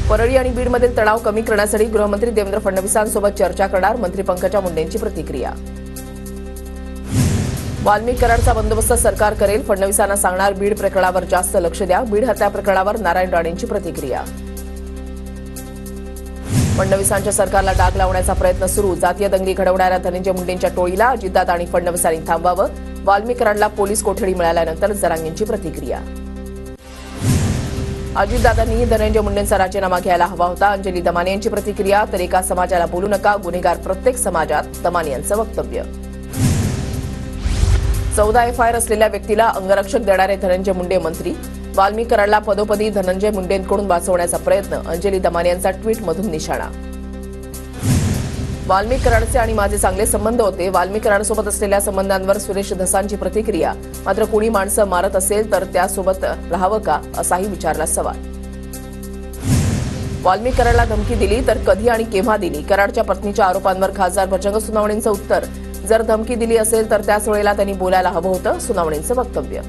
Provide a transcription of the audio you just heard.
परळी आणि बीडमधील तणाव कमी करण्यासाठी गृहमंत्री देवेंद्र फडणवीसांसोबत चर्चा करणार मंत्री पंकजा मुंडेंची प्रतिक्रिया. वाल्मिक कराडचा बंदोबस्त सरकार करेल, फडणवीसांना सांगणार बीड प्रकरणावर जास्त लक्ष द्या. बीड हत्या प्रकरणावर नारायण राणेंची प्रतिक्रिया. फडणवीसांच्या सरकारला डाग लावण्याचा प्रयत्न सुरू, जातीय दंगली घडवणाऱ्या धनंजय मुंडेंच्या टोळीला अजितदादा आणि फडणवीसांनी थांबवावं. वाल्मिक कराडला पोलीस कोठडी मिळाल्यानंतर जरांगेंची प्रतिक्रिया. अजितदादांनी धनंजय मुंडेंचा राजीनामा घ्यायला हवा होता. अंजली दमाने यांची प्रतिक्रिया. तर एका समाजाला बोलू नका, गुन्हेगार प्रत्येक समाजात, दमाने यांचं वक्तव्य. 14 एफआयआर असलेल्या व्यक्तीला अंगरक्षक देणारे धनंजय मुंडे मंत्री. वाल्मिक कराडला पदोपदी धनंजय मुंडेंकडून वाचवण्याचा प्रयत्न, अंजली दमाने यांचा ट्विटमधून निशाणा. वाल्मिक कराडचे आणि माझे चांगले संबंध होते. वाल्मिक कराडसोबत असलेल्या संबंधांवर सुरेश धसांची प्रतिक्रिया. मात्र कोणी माणसं मारत असेल तर त्यासोबत राहावं का, असाही विचारला सवाल. वाल्मिक कराडला धमकी दिली तर कधी आणि केव्हा दिली? कराडच्या पत्नीच्या आरोपांवर खासदार भजंग सुनावणेंचं उत्तर. जर धमकी दिली असेल तर त्याच वेळेला त्यांनी बोलायला हवं होतं, सुनावणेंचं वक्तव्य.